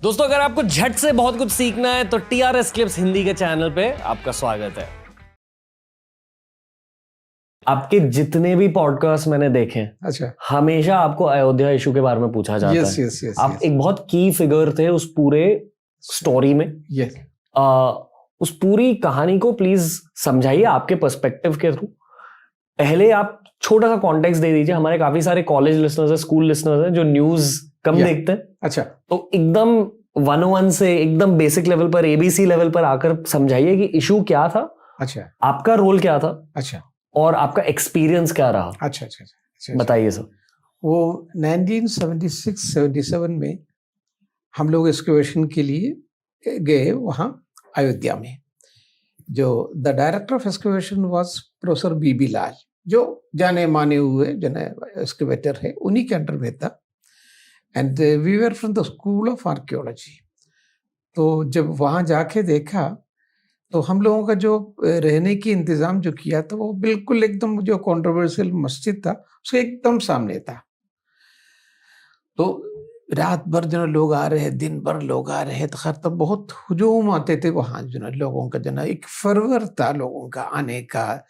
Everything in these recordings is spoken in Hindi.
दोस्तों, अगर आपको झट से बहुत कुछ सीखना है तो TRS क्लिप्स हिंदी के चैनल पे आपका स्वागत है। आपके जितने भी पॉडकास्ट मैंने देखे हैं, अच्छा, हमेशा आपको अयोध्या इशू के बारे में पूछा जाता यस है। यस यस आप एक बहुत की फिगर थे उस पूरे स्टोरी में। यस। उस पूरी कहानी को प्लीज समझाइए आपके पर्सपेक्टिव के थ्रू। पहले आप छोटा सा कॉन्टेक्स्ट दे दीजिए। हमारे काफी सारे कॉलेज लिसनर्स हैं, स्कूल लिसनर्स हैं जो न्यूज कम देखते हैं। अच्छा, तो एकदम 101 से एकदम बेसिक लेवल पर, ABC लेवल पर आकर समझाइए कि इशू क्या था, अच्छा, आपका रोल क्या था, अच्छा, और आपका एक्सपीरियंस क्या रहा। अच्छा, अच्छा, अच्छा, बताइए सर। वो 1976-77 में हम लोग एक्सकवेशन के लिए गए वहाँ अयोध्या में। जो the director of excavation was professor BB लाल, जो जाने माने हुए एक्सकवेटर है, उन्हीं के अंडर में था। And we were from the school of archaeology. तो जब वहाँ जाके देखा तो हम लोगों का जो रहने की इंतज़ाम जो किया था वो बिल्कुल एकदम जो कंट्रोवर्शियल मस्जिद था उसके एकदम सामने था। तो रात भर जो लोग आ रहे हैं, दिन भर लोग आ रहे हैं, तो खैर तब बहुत हुजूम आते थे वहाँ। जो लोगों का एक फरवर था लोगों का आने का,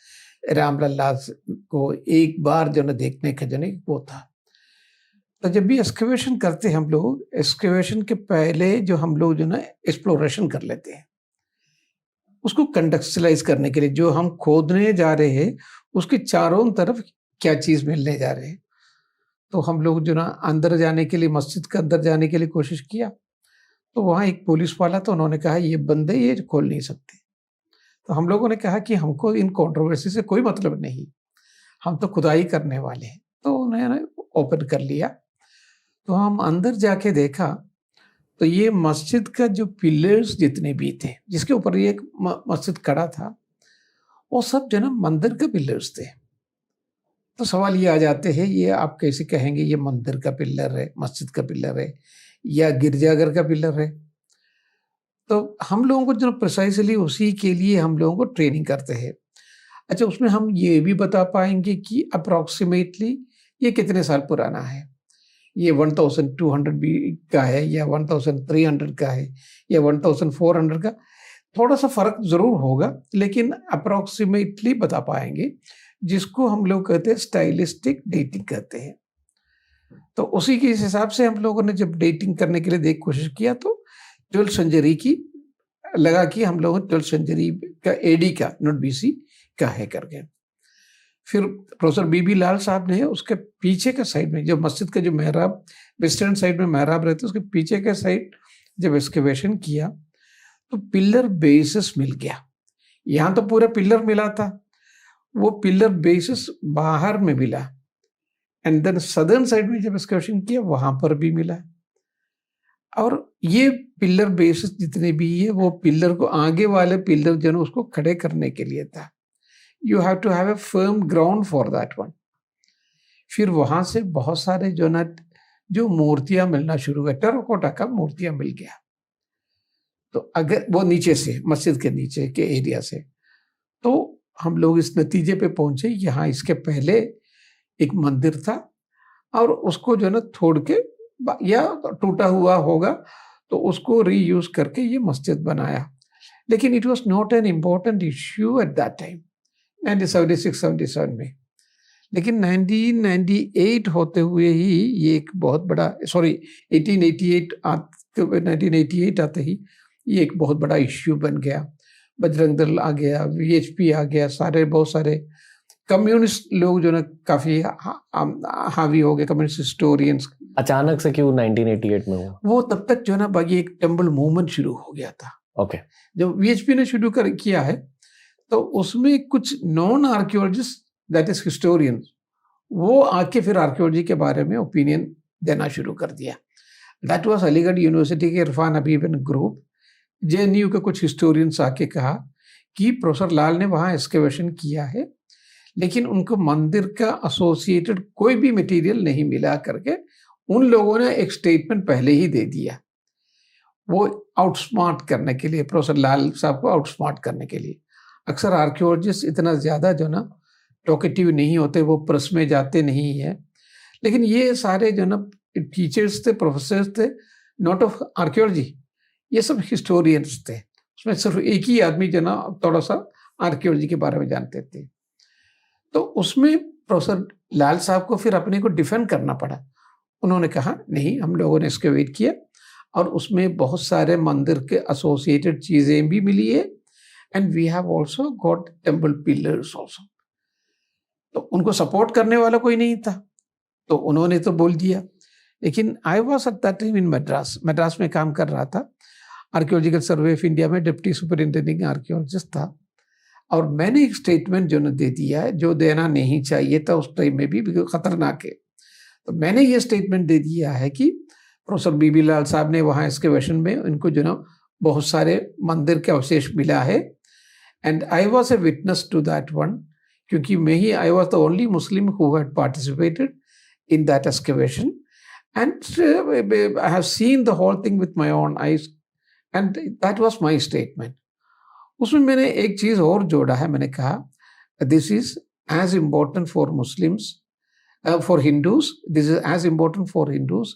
रामलला को एक बार देखने का वो था। तो जब भी एक्सकवेशन करते हम लोग, एक्सकवेशन के पहले जो हम लोग एक्सप्लोरेशन कर लेते हैं, उसको कंटेक्चुअलाइज करने के लिए जो हम खोदने जा रहे हैं उसके चारों तरफ क्या चीज मिलने जा रहे हैं। तो हम लोग अंदर जाने के लिए, मस्जिद के अंदर जाने के लिए कोशिश किया। तो वहाँ एक पुलिस वाला, तो उन्होंने कहा ये बंदे ये खोल नहीं सकते। तो हम लोगों ने कहा कि हमको इन कंट्रोवर्सी से कोई मतलब नहीं, हम तो खुदाई करने वाले हैं। तो उन्होंने ओपन कर लिया। तो हम अंदर जाके देखा तो ये मस्जिद का जो पिलर्स जितने भी थे, जिसके ऊपर ये एक मस्जिद खड़ा था, वो सब मंदिर के पिलर्स थे। तो सवाल ये आ जाते हैं, ये आप कैसे कहेंगे ये मंदिर का पिलर है, मस्जिद का पिलर है, या गिरजाघर का पिलर है? तो हम लोगों को प्रिसाइसली उसी के लिए हम लोगों को ट्रेनिंग करते हैं। अच्छा, उसमें हम ये भी बता पाएंगे कि अप्रोक्सीमेटली ये कितने साल पुराना है, ये 1200 बी का है या 1300 का है या 1400 का। थोड़ा सा फर्क जरूर होगा, लेकिन अप्रोक्सीमेटली बता पाएंगे, जिसको हम लोग कहते हैं स्टाइलिस्टिक डेटिंग कहते हैं। तो उसी के हिसाब से हम लोगों ने जब डेटिंग करने के लिए देख कोशिश किया तो 12th सेंचुरी की लगा कि हम लोगों ने 12th सेंचुरी का AD का, नॉट BC का है करके। फिर प्रोफेसर BB लाल साहब ने उसके पीछे के साइड में, जो मस्जिद का जो मेहराब, वेस्टर्न साइड में मेहराब रहते, उसके पीछे के साइड जब एक्सकवेशन किया तो पिलर बेसिस मिल गया। यहाँ तो पूरा पिलर मिला था, वो पिलर बेसिस बाहर में मिला। एंड देन सदर्न साइड में जब एक्सकवेशन किया वहां पर भी मिला। और ये पिलर बेसिस जितने भी है, वो पिलर को, आगे वाले पिलर उसको खड़े करने के लिए था। You have to have a firm ground for that one. फिर वहां से बहुत सारे जो मूर्तियां मिलना शुरू हुए, टेराकोटा का मूर्तियां मिल गया। तो अगर वो नीचे से, मस्जिद के नीचे के एरिया से, तो हम लोग इस नतीजे पे पहुंचे, यहाँ इसके पहले एक मंदिर था और उसको तोड़ के या टूटा हुआ होगा तो उसको रीयूज करके ये मस्जिद बनाया। लेकिन it was not an important issue at that time, 1976-77 में। लेकिन 1998 होते हुए ही ये एक बहुत बड़ा, 1988 आते ही ये एक बहुत बड़ा इश्यू बन गया। बजरंग दल आ गया, VHP आ गया, बहुत सारे कम्युनिस्ट लोग काफी हावी हो गए, कम्युनिस्ट हिस्टोरियंस। अचानक से क्यों 1988 में हुआ? वो तब तक बाकी एक टेम्पल मूवमेंट शुरू हो गया था। ओके। जब VHP ने शुरू किया है तो उसमें कुछ non archaeologist, that is historian, वो आके फिर आर्कियोलॉजी के बारे में ओपिनियन देना शुरू कर दिया। दैट वाज अलीगढ़ यूनिवर्सिटी के इरफान हबीब ग्रुप। JNU के कुछ हिस्टोरियंस आके कहा कि प्रोफेसर लाल ने वहाँ एक्सकवेशन किया है, लेकिन उनको मंदिर का एसोसिएटेड कोई भी मटेरियल नहीं मिला करके उन लोगों ने एक स्टेटमेंट पहले ही दे दिया, वो आउटस्मार्ट करने के लिए, प्रोफेसर लाल साहब को आउटस्मार्ट करने के लिए। अक्सर आर्कियोलॉजिस्ट इतना ज़्यादा टॉकेटिव नहीं होते, वो प्रेस में जाते नहीं है। लेकिन ये सारे टीचर्स थे, प्रोफेसर्स थे, नॉट ऑफ आर्कियोलॉजी, ये सब हिस्टोरियंस थे। उसमें सिर्फ एक ही आदमी जो ना थोड़ा सा आर्कियोलॉजी के बारे में जानते थे। तो उसमें प्रोफेसर लाल साहब को फिर अपने को डिफेंड करना पड़ा। उन्होंने कहा नहीं, हम लोगों ने इसके वेट किया और उसमें बहुत सारे मंदिर के एसोसिएटेड चीजें भी मिली है, and we have also got temple pillars also. तो उनको सपोर्ट करने वाला कोई नहीं था, तो उन्होंने तो बोल दिया। लेकिन I was at that time in Madras में काम कर रहा था, आर्कियोलॉजिकल सर्वे ऑफ इंडिया में डिप्टी सुपरिंटेंडिंग आर्कियोलॉजिस्ट था, और मैंने एक स्टेटमेंट जो दे दिया है, जो देना नहीं चाहिए था उस टाइम में भी, खतरनाक है। तो मैंने ये स्टेटमेंट दे दिया है कि प्रोफेसर बीबी लाल साहब ने वहाँ एक्सकवेशन में उनको जो ना बहुत सारे मंदिर के अवशेष मिला है, and I was a witness to that one, क्योंकि मैं ही I was the only Muslim who had participated in that excavation, and I have seen the whole thing with my own eyes, and that was my statement. उसमें मैंने एक चीज और जोड़ा है, मैंने कहा this is as important for Muslims, for Hindus, this is as important for Hindus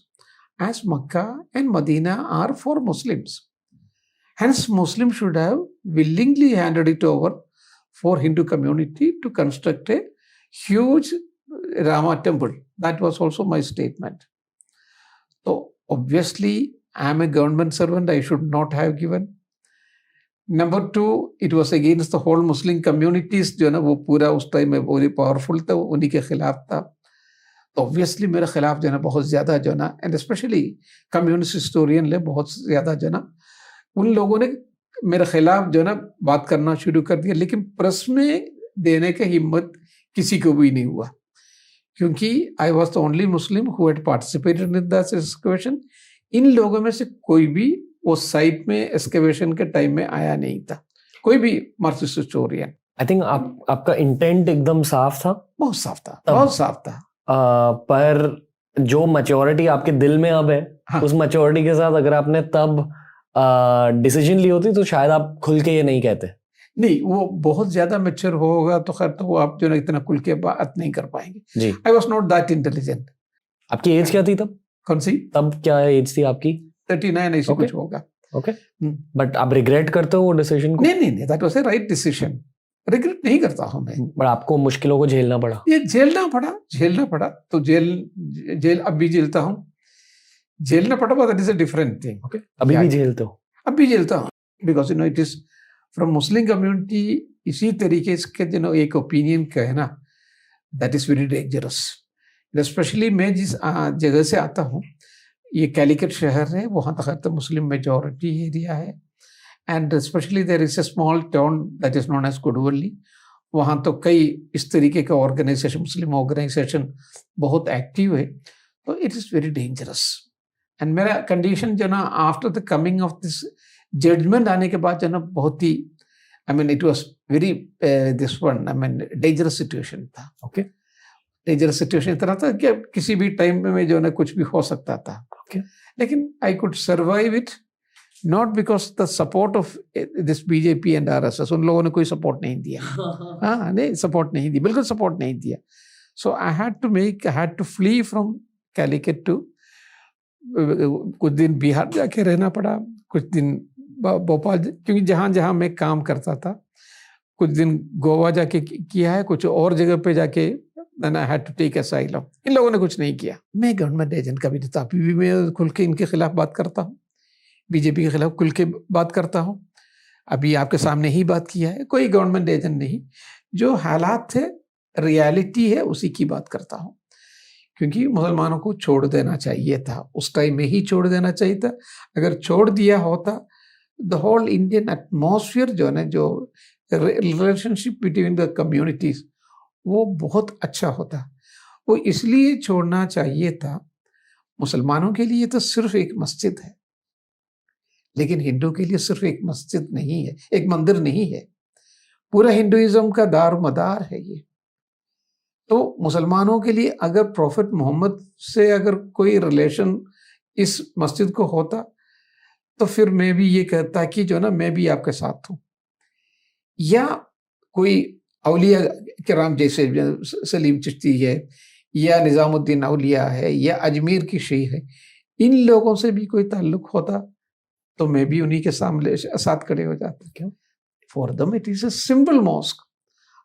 as Makkah and Medina are for Muslims. Hence, Muslims should have willingly handed it over for Hindu community to construct a huge Rama temple. That was also my statement. So, obviously, I am a government servant. I should not have given. Number two, it was against the whole Muslim communities. जो ना वो पूरा उस टाइम में बहुत पावरफुल था, उन्हीं के खिलाफ था। तो ऑब्वियसली मेरे खिलाफ जो है ना बहुत ज़्यादा जो ना, एंड स्पेशली कम्युनिस्ट हिस्टोरियन ले बहुत ज़्यादा जो ना, उन लोगों ने मेरे खिलाफ जो ना बात करना शुरू कर दिया। लेकिन प्रेस में देने की हिम्मत किसी को भी नहीं हुआ, क्योंकि I was the only Muslim who had participated in that excavation. इन लोगों में से कोई भी उस साइट में एक्सकवेशन के टाइम में आया नहीं था, कोई भी मार्क्सिस्ट हिस्टोरियन। आई थिंक आपका इंटेंट एकदम साफ था, बहुत साफ था, बहुत साफ था। पर जो मैच्योरिटी आपके दिल में अब है, हाँ। उस मैच्योरिटी के साथ अगर आपने तब डिसीजन ली होती तो शायद आप खुल के ये नहीं कहते। नहीं, वो बहुत ज्यादा मैच्योर होगा तो खैर, तो आप जो ना इतना खुल के बात नहीं कर पाएंगे। जी, I was not that intelligent. आपकी एज क्या थी तब? कौन सी? तब क्या एज थी आपकी? 39 ऐसी कुछ होगा। ओके, बट आप रिग्रेट करते हो वो डिसीजन को? नहीं, that was a right decision. Regret नहीं करता हूं मैं। बट आपको मुश्किलों को झेलना पड़ा? ये झेलना पड़ा तो जेल अब भी झेलता हूँ। झेलना पड़ा, but that is a different thing. Okay, अभी भी झेलते हो? अब भी झेलता हूँ, because it is from Muslim community. इसी तरीके के एक ओपिनियन कहना, that is very dangerous. Specially मैं जिस जगह से आता हूँ, ये कैलिकट शहर है, वहाँ तक तो मुस्लिम मेजॉरिटी एरिया है, and specially there is a small town that is known as Kudavali. वहाँ तो कई इस तरीके के ऑर्गेनाइजेशन, मुस्लिम ऑर्गेनाइजेशन बहुत एक्टिव है, तो it is very dangerous. And मेरा कंडीशन जो ना after the coming of this judgement आने के बाद जो ना बहुत ही, I mean it was very this one, I mean dangerous situation था। ओके, डेंजरस सिचुएशन इतना था कि किसी भी टाइम में जो ना कुछ भी हो सकता था। ओके, लेकिन I could survive it not because the support of this BJP and RSS. उन लोगों ने कोई सपोर्ट नहीं दिया। हाँ, नहीं, सपोर्ट नहीं दिया, बिल्कुल सपोर्ट नहीं दिया। So I had to flee from Calicut to, कुछ दिन बिहार जाके रहना पड़ा, कुछ दिन भोपाल, क्योंकि जहाँ जहाँ मैं काम करता था, कुछ दिन गोवा जाके किया है, कुछ और जगह पे जाके then I had to take asylum। इन लोगों ने कुछ नहीं किया। मैं गवर्नमेंट एजेंट का भी नहीं था। अभी भी मैं खुल के इनके खिलाफ बात करता हूँ, बीजेपी के खिलाफ खुल के बात करता हूँ। अभी आपके सामने ही बात किया है, कोई गवर्नमेंट एजेंट नहीं, जो हालात थे, रियलिटी है, उसी की बात करता हूँ। क्योंकि मुसलमानों को छोड़ देना चाहिए था, उस टाइम में ही छोड़ देना चाहिए था। अगर छोड़ दिया होता, द होल इंडियन एटमॉस्फेयर जो है ना, जो रिलेशनशिप बिटवीन द कम्युनिटीज, वो बहुत अच्छा होता। वो इसलिए छोड़ना चाहिए था। मुसलमानों के लिए तो सिर्फ एक मस्जिद है, लेकिन हिंदू के लिए सिर्फ एक मस्जिद नहीं है, एक मंदिर नहीं है, पूरा हिंदुइज्म का दार मदार है ये। तो मुसलमानों के लिए अगर प्रॉफिट मोहम्मद से अगर कोई रिलेशन इस मस्जिद को होता, तो फिर मैं भी ये कहता कि जो ना, मैं भी आपके साथ हूं। या कोई औलिया किराम जैसे सलीम चिश्ती है, या निज़ामुद्दीन औलिया है, या अजमेर की शेख है, इन लोगों से भी कोई ताल्लुक होता तो मैं भी उन्हीं के सामने साथ खड़े हो जाता। क्यों? For them it is a simple mosque,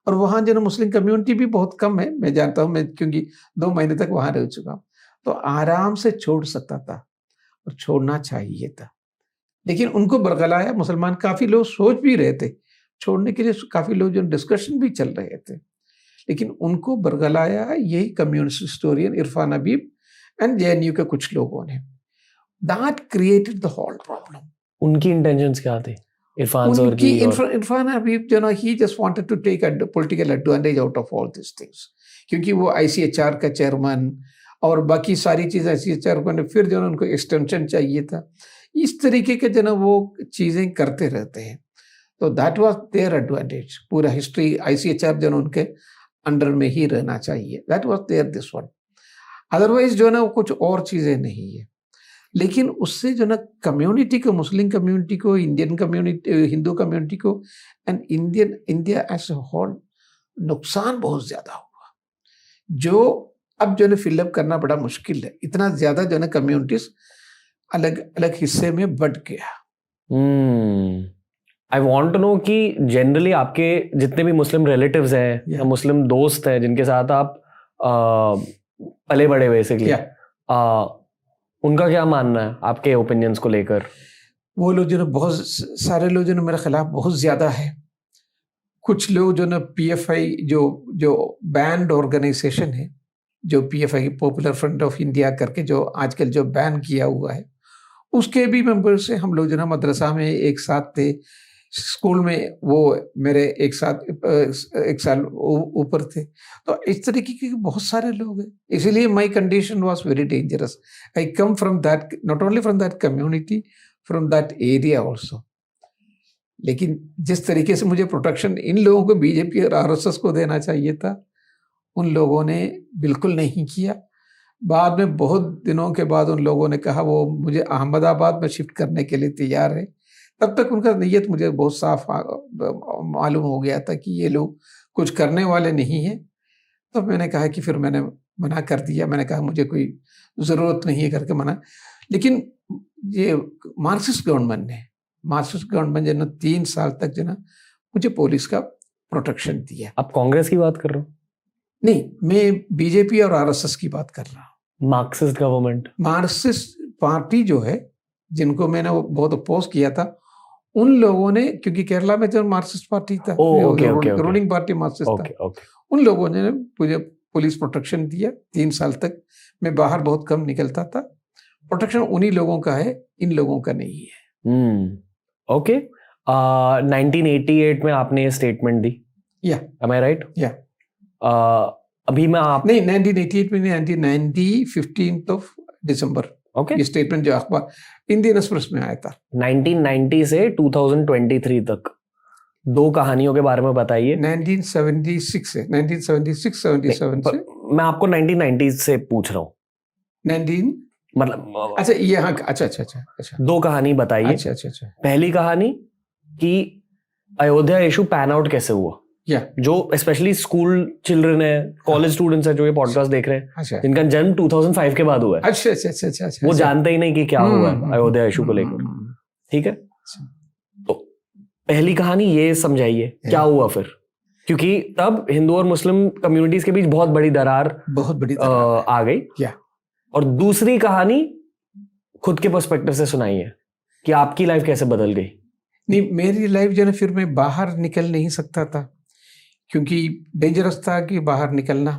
और वहाँ जो मुस्लिम कम्युनिटी भी बहुत कम है, मैं जानता हूँ, मैं क्योंकि 2 महीने तक वहाँ रह चुका हूँ, तो आराम से छोड़ सकता था और छोड़ना चाहिए था। लेकिन उनको बरगलाया, मुसलमान काफ़ी लोग सोच भी रहे थे छोड़ने के लिए, काफ़ी लोग जो डिस्कशन भी चल रहे थे, लेकिन उनको बरगलाया यही communist historian Irfan Habib and JNU के कुछ लोगों ने। That created the whole problem. उनकी इंटेंशंस क्या थी इरफान सर उनकी की? और इरफान हबीब जो ना, he just wanted to take a political advantage out of all this things, क्योंकि वो आईसीएचआर का चेयरमैन और बाकी सारी चीज़ आईसीएचआर को, फिर जो ना उनको एक्सटेंशन चाहिए था, इस तरीके के जो ना वो चीज़ें करते रहते हैं। तो दैट वाज देयर एडवांटेज, पूरा हिस्ट्री आईसीएचआर जो ना उनके अंडर में ही रहना चाहिए, that was their this one. Otherwise जो ना वो कुछ और चीज़ें नहीं है। लेकिन उससे जो ना कम्युनिटी को, मुस्लिम कम्युनिटी को, इंडियन कम्युनिटी, हिंदू कम्युनिटी को and India as a whole नुकसान बहुत ज़्यादा हुआ, जो अब जो है फिलअप करना बड़ा मुश्किल है। इतना ज़्यादा जो है कम्युनिटीज अलग अलग हिस्से में बट गया। आई वांट टू नो कि जनरली आपके जितने भी मुस्लिम रिलेटिव्स हैं या मुस्लिम दोस्त हैं जिनके साथ आप पले बड़े बेसिकली, उनका क्या मानना है आपके ओपिनियंस को लेकर? वो लोग जो ना, बहुत सारे लोग जो ना मेरे खिलाफ बहुत ज़्यादा है। कुछ लोग जो ना पीएफआई जो बैंड ऑर्गेनाइजेशन है, जो PFI popular front of India करके जो आजकल जो बैन किया हुआ है, उसके भी मेंबर से हम लोग जो ना मदरसा में एक साथ थे, स्कूल में वो मेरे एक साल ऊपर थे। तो इस तरीके के बहुत सारे लोग हैं, इसलिए my condition was very dangerous. I come from that, not only from that community, from that area also. लेकिन जिस तरीके से मुझे प्रोटेक्शन इन लोगों को, बीजेपी और आरएसएस को देना चाहिए था, उन लोगों ने बिल्कुल नहीं किया। बाद में बहुत दिनों के बाद उन लोगों ने कहा वो मुझे अहमदाबाद में शिफ्ट करने के लिए तैयार है। तब तक उनका नीयत मुझे बहुत साफ मालूम हो गया था कि ये लोग कुछ करने वाले नहीं हैं। तो मैंने कहा कि फिर मैंने मना कर दिया, मैंने कहा मुझे कोई ज़रूरत नहीं है करके मना। लेकिन ये मार्क्सिस्ट गवर्नमेंट जो ना 3 साल तक जो ना मुझे पुलिस का प्रोटेक्शन दिया। आप कांग्रेस की बात कर रहे हो? नहीं, मैं बीजेपी और आरएसएस की बात कर रहा हूँ। मार्क्सिस्ट गवर्नमेंट, मार्क्सिस्ट पार्टी जो है, जिनको मैंने वो बहुत अपोज किया था, उन लोगों ने, क्योंकि केरला में जो मार्क्सिस्ट पार्टी था, रूलिंग पार्टी मार्क्सिस्ट था, उन लोगों ने मुझे पुलिस प्रोटेक्शन दिया 3 साल तक। मैं बाहर बहुत कम निकलता था। प्रोटेक्शन उन्हीं लोगों का है, इन लोगों का नहीं है। ओके। 1988 में आपने ये स्टेटमेंट दी, या am I right? या अभी मैं आप नहीं, 1988 में, 1990 15 दिसंबर ओके, ये स्टेटमेंट जो अखबार इंडियन एक्सप्रेस में आया था। 1990 से 2023 तक 2 कहानियों के बारे में बताइए। 1976 से 1977 से मैं आपको 1990 से पूछ रहा हूँ। 19 मतलब अच्छा, ये हाँ, अच्छा 2 कहानी बताइए। अच्छा। पहली कहानी कि अयोध्या इशू पैन आउट कैसे हुआ, जो स्पेशली स्कूल चिल्ड्रन है, कॉलेज स्टूडेंट्स है जो ये पॉडकास्ट देख रहे हैं, जिनका जन्म 2005 के बाद हुआ है। अच्छा। वो जानते ही नहीं कि क्या हुआ है अयोध्या इशू को लेकर। ठीक है, तो पहली कहानी ये समझाइए क्या हुआ फिर, क्योंकि तब हिंदू और मुस्लिम कम्युनिटीज के बीच बहुत बड़ी दरार आ गई। और दूसरी कहानी खुद के पर्सपेक्टिव से सुनाइए कि आपकी लाइफ कैसे बदल गई। नहीं, मेरी लाइफ जो है फिर मैं बाहर निकल नहीं सकता था, क्योंकि डेंजरस था कि बाहर निकलना।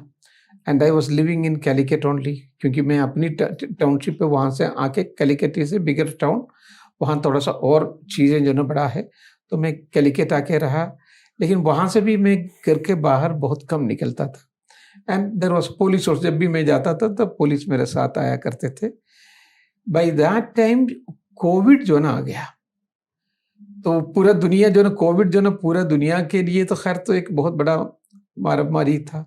And I was living in Calicut only, क्योंकि मैं अपनी टाउनशिप पे वहाँ से आके, Calicut is a bigger town, वहाँ थोड़ा सा और चीज़ें जो ना बड़ा है, तो मैं कैलिकट आके रहा। लेकिन वहाँ से भी मैं घर के बाहर बहुत कम निकलता था। एंड देयर वाज पुलिस, और जब भी मैं जाता था तब पुलिस मेरे साथ आया करते थे। बाय दैट टाइम कोविड जो ना आ गया, तो पूरा दुनिया जो ना, कोविड जो ना पूरा दुनिया के लिए तो खैर तो एक बहुत बड़ा मारामारी था,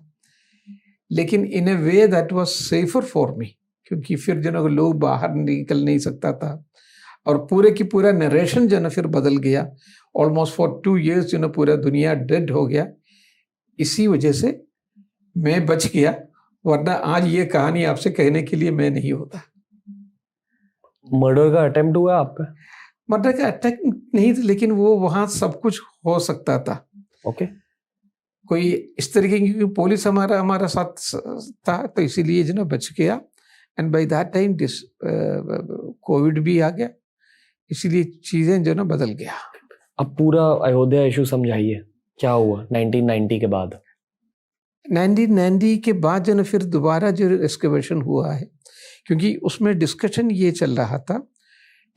लेकिन in a way that was safer for me, क्योंकि फिर जो ना लोग बाहर निकल नहीं सकता था, और पूरे की पूरा नरेशन जो ना फिर बदल गया। ऑलमोस्ट फॉर 2 years जो ना पूरा दुनिया डेड हो गया। इसी वजह से मैं बच गया, वरना आज ये कहानी आपसे कहने के लिए मैं नहीं होता। मर्डर का अटेम्प्ट हुआ आप पे? मर्डर का अटैक नहीं था, लेकिन वो वहां सब कुछ हो सकता था। ओके। कोई इस तरीके की, क्योंकि पुलिस हमारा हमारा साथ था, तो इसीलिए जो ना बच गया। And by that time this Covid भी आ गया, इसीलिए चीजें जो ना बदल गया। अब पूरा अयोध्या इशू समझाइए, क्या हुआ 1990 के बाद? 1990 के बाद जो ना फिर दोबारा जो एक्सकवेशन हुआ है, क्योंकि उसमें डिस्कशन ये चल रहा था,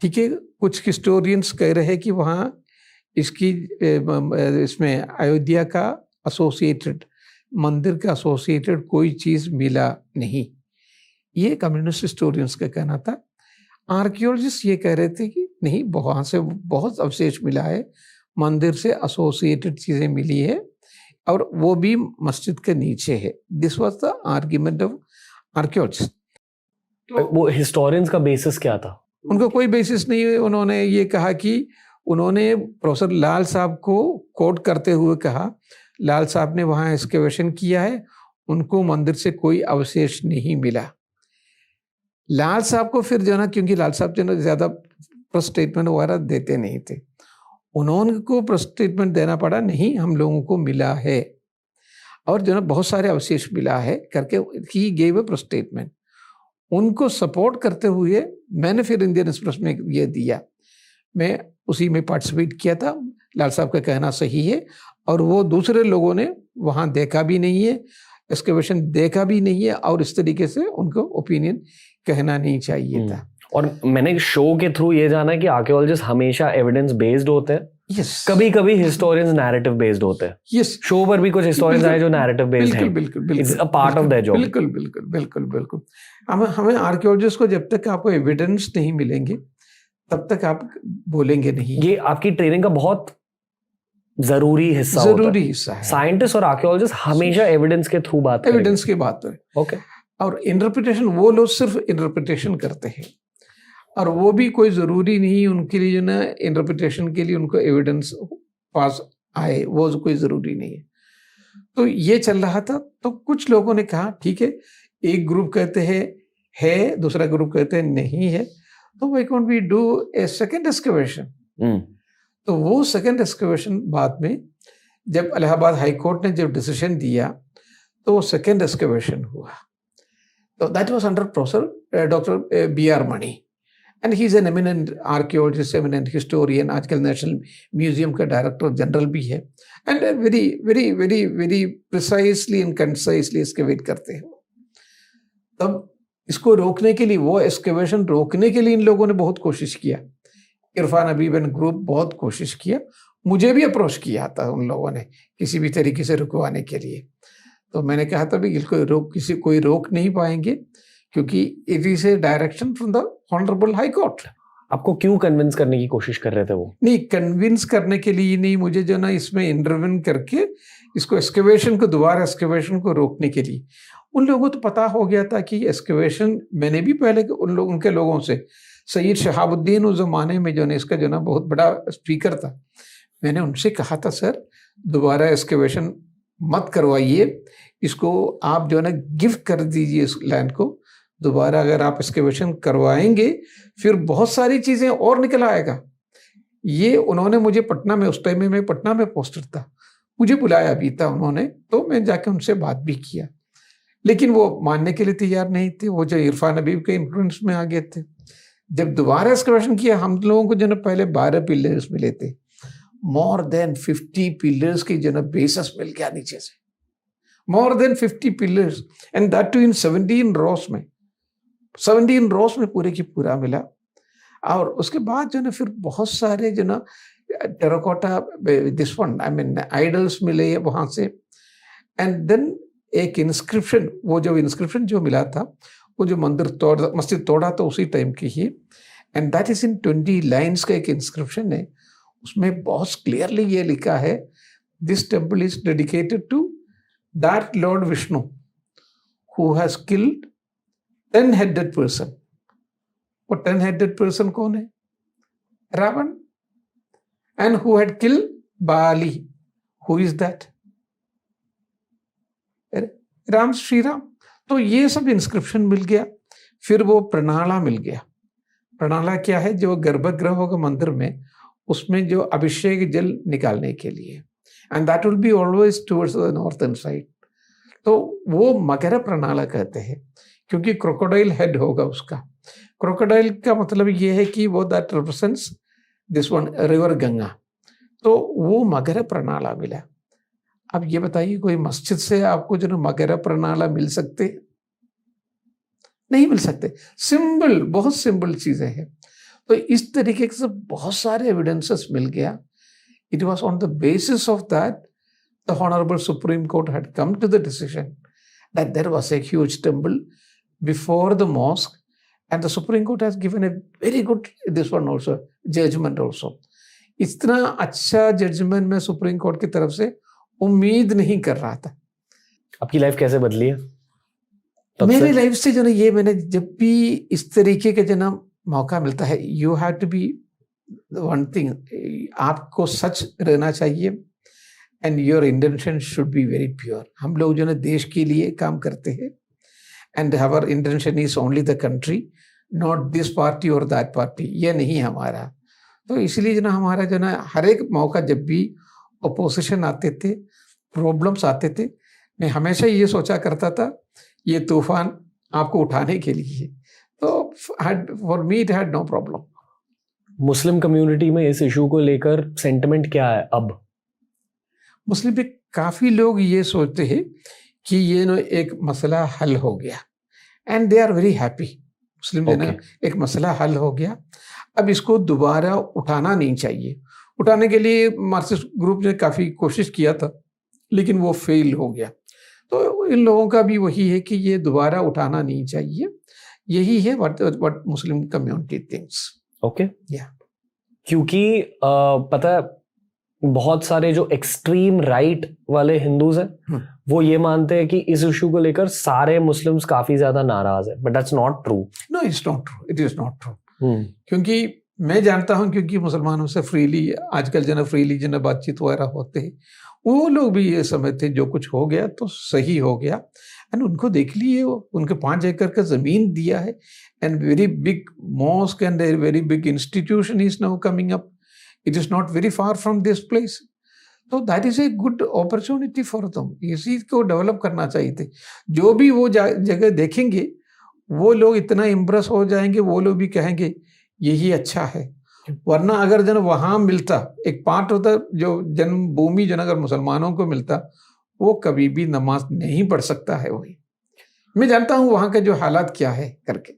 ठीक है, कुछ हिस्टोरियंस कह रहे हैं कि वहाँ इसकी इसमें अयोध्या का एसोसिएटेड, मंदिर का एसोसिएटेड कोई चीज़ मिला नहीं, ये कम्युनिस्ट हिस्टोरियंस का कहना था। आर्कियोलॉजिस्ट ये कह रहे थे कि नहीं, वहाँ से बहुत अवशेष मिला है, मंदिर से एसोसिएटेड चीज़ें मिली है, और वो भी मस्जिद के नीचे है। This was the argument of archaeologist. वो हिस्टोरियंस का बेसिस क्या था? उनको कोई बेसिस नहीं है। उन्होंने ये कहा कि उन्होंने प्रोफेसर लाल साहब को कोट करते हुए कहा, लाल साहब ने वहाँ एक्सकेवेशन किया है, उनको मंदिर से कोई अवशेष नहीं मिला। लाल साहब को फिर जो ना, क्योंकि लाल साहब जो ना ज़्यादा प्रेस स्टेटमेंट वगैरह देते नहीं थे, उन्होंने प्रेस स्टेटमेंट देना पड़ा, नहीं हम लोगों को मिला है, और जो ना बहुत सारे अवशेष मिला है करके he gave a press statement. उनको सपोर्ट करते हुए मैंने फिर इंडियन एक्सप्रेस में ये दिया, मैं उसी में पार्टिसिपेट किया था। लाल साहब का कहना सही है, और वो दूसरे लोगों ने वहाँ देखा भी नहीं है, एक्सकवेशन देखा भी नहीं है, और इस तरीके से उनको ओपिनियन कहना नहीं चाहिए था। और मैंने शो के थ्रू ये जाना है कि आर्कियोलॉजिस्ट हमेशा एविडेंस बेस्ड होते हैं, यस, कभी कभी हिस्टोरियंस नैरेटिव बेस्ड होते हैं। यस, शो पर भी कुछ हिस्टोरियंस आए जो नैरेटिव बेस्ड हैं। बिल्कुल बिल्कुल, it's a part of their job. बिल्कुल बिल्कुल बिल्कुल बिल्कुल। हमें आर्कियोलॉजिस्ट को जब तक आपको एविडेंस नहीं मिलेंगे तब तक आप बोलेंगे नहीं। ये आपकी ट्रेनिंग का बहुत जरूरी हिस्सा होता है। जरूरी हिस्सा है। साइंटिस्ट और आर्कियोलॉजिस्ट हमेशा एविडेंस के थ्रू बात करेंगे। एविडेंस की बात है। ओके। और इंटरप्रिटेशन, वो लोग सिर्फ इंटरप्रिटेशन करते हैं, और वो भी कोई जरूरी नहीं उनके लिए, जो ना इंटरप्रिटेशन के लिए उनको एविडेंस पास आए, वो कोई जरूरी नहीं है। तो ये चल रहा था। तो कुछ लोगों ने कहा ठीक है, एक ग्रुप कहते हैं है, दूसरा ग्रुप कहते हैं नहीं है, तो why can't we do a second excavation. तो वो सेकंड एक्सकवेशन बाद में जब इलाहाबाद हाई कोर्ट ने जब डिसीजन दिया, तो वो सेकंड एक्सकवेशन हुआ। तो that was under professor doctor B.R. Mani, and he is an eminent archaeologist, eminent historian, आजकल नेशनल म्यूजियम का डायरेक्टर जनरल भी है, and very very very very precisely and concisely excavate करते हैं। तब इसको रोकने के लिए, वो एक्सकेवेशन रोकने के लिए इन लोगों ने बहुत कोशिश किया। इरफान हबीब एंड ग्रुप बहुत कोशिश किया, मुझे भी अप्रोच किया था उन लोगों ने किसी भी तरीके से रुकवाने के लिए। तो मैंने कहा था भी कोई रोक नहीं पाएंगे, क्योंकि it is a direction from the honourable high court. आपको क्यों कन्विंस करने की कोशिश कर रहे थे वो? नहीं, कन्विंस करने के लिए नहीं, मुझे जो ना इसमें इंटरवेन करके इसको एक्सकेवेशन को, दोबारा एक्सकेवेशन को रोकने के लिए। उन लोगों को तो पता हो गया था कि एक्सकेवेशन, मैंने भी पहले उनके लोगों से, सैयद शहाबुद्दीन उस जमाने में जो ना इसका जो ना बहुत बड़ा स्पीकर था, मैंने उनसे कहा था सर दोबारा एक्सकेवेशन मत करवाइए, इसको आप जो है ना गिफ्ट कर दीजिए इस लैंड को। दोबारा अगर आप एक्सकेवेशन करवाएंगे फिर बहुत सारी चीजें और निकल आएगा। ये उन्होंने मुझे पटना में, उस टाइम में मैं पटना में पोस्टर था, मुझे बुलाया भी था उन्होंने, तो मैं जाके उनसे बात भी किया, लेकिन वो मानने के लिए तैयार नहीं थे। वो जो इरफान हबीब के इन्फ्लुएंस में आ गए थे। जब दोबारा एक्सकवेशन किया, हम लोगों को जो ना पहले 12 पिलर्स मिले थे, मोर देन 50 पिलर्स की जो ना बेसिस मिल गया नीचे से, more than 50 pillars, and that too in 17 रोज में, 17 रोज में पूरे की पूरा मिला। और उसके बाद जो ना फिर बहुत सारे जो ना terracotta, this one I mean idols मिले वहां से, एंड देन एक इंस्क्रिप्शन, वो जो इंस्क्रिप्शन जो मिला था, वो जो मस्जिद तोड़ा तो उसी टाइम की ही, and that is in 20 lines का एक इंस्क्रिप्शन है। उसमें बहुत क्लियरली ये लिखा है, this temple is dedicated to that lord Vishnu who has killed 10-headed person. वो 10-headed पर्सन कौन है? Ravan. And who had killed Bali, who is that? Ram, Shri Ram. तो ये सब इंस्क्रिप्शन मिल गया। फिर वो प्रणाला मिल गया। प्रणाला क्या है? जो गर्भगृह होगा मंदिर में, उसमें जो अभिषेक जल निकालने के लिए, and that will be always towards the northern side. तो वो मकर प्रणाला कहते हैं, क्योंकि क्रोकोडाइल हेड होगा उसका। क्रोकोडाइल का मतलब ये है कि वो that represents this one river Ganga, तो वो मकर प्रणाला मिला। अब ये बताइए, कोई मस्जिद से आपको जो मकर प्रणाला मिल सकते? नहीं मिल सकते। सिंपल, बहुत सिंपल चीजें हैं। तो इस तरीके से बहुत सारे एविडेंसेस मिल गया। It was on the basis of that the honourable supreme court had come to the decision that there was a huge temple before the mosque, and the supreme court has given a very good this one also judgment also. इतना अच्छा जजमेंट में सुप्रीम कोर्ट की तरफ से उम्मीद नहीं कर रहा था। आपकी लाइफ कैसे बदली है? मेरी लाइफ से जो ना, ये मैंने जब भी इस तरीके के जो ना मौका मिलता है, you have to be one thing, आपको सच रहना चाहिए, and your intention should be very pure. हम लोग जो ना देश के लिए काम करते हैं, and our intention is only the country, not this party और दैट पार्टी, ये नहीं हमारा। तो इसलिए जो ना हमारा जो ना हर एक मौका, जब भी अपोजिशन आते थे, प्रॉब्लम्स आते थे, मैं हमेशा ये सोचा करता था ये तूफान आपको उठाने के लिए। तो for me it had no problem. Muslim community में इस इशू को लेकर सेंटिमेंट क्या है अब? मुस्लिम पे काफी लोग ये सोचते हैं कि ये नो एक मसला हल हो गया, and they are very happy. Muslim जो ना एक मसला हल हो गया, अब इसको दोबारा उठाना नहीं चाहिए। उठाने के लिए मार्क्सिस्ट ग्रुप ने काफी कोशिश किया था, लेकिन वो फेल हो गया। तो इन लोगों का भी वही है कि ये दोबारा उठाना नहीं चाहिए। यही है what Muslim community thinks. Okay, या क्योंकि पता है, बहुत सारे जो एक्सट्रीम राइट वाले हिंदूज हैं, वो ये मानते हैं कि इस इशू को लेकर सारे मुस्लिम्स काफी ज्यादा नाराज है, but that's not true. No, it's not true, it is not true. क्योंकि मैं जानता हूं, क्योंकि मुसलमानों से फ्रीली आजकल जो ना फ्रीली जो ना बातचीत वगैरह होते हैं, वो लोग भी ये समझते जो कुछ हो गया तो सही हो गया। एंड उनको देख लिए, उनके 5 एकड़ का जमीन दिया है, and very big mosque and very big institution is now coming up. It is not very far from this place, तो that is a good opportunity for them. इसी को डेवलप करना चाहिए थे। जो भी वो जगह देखेंगे, वो लोग इतना इम्प्रेस हो जाएंगे, वो लोग भी कहेंगे यही अच्छा है। वरना अगर जन वहां मिलता, एक पार्ट होता जो जन्मभूमि जन अगर मुसलमानों को मिलता, वो कभी भी नमाज नहीं पढ़ सकता है। वही मैं जानता हूं वहां के जो हालात क्या है करके।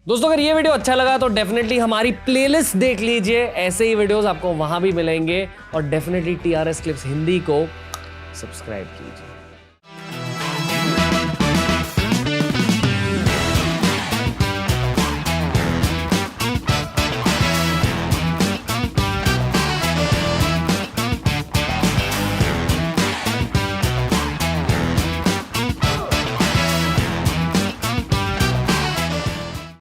दोस्तों, अगर ये वीडियो अच्छा लगा तो डेफिनेटली हमारी प्लेलिस्ट देख लीजिए, ऐसे ही वीडियोस आपको वहां भी मिलेंगे, और डेफिनेटली TRS क्लिप्स हिंदी को सब्सक्राइब कीजिए।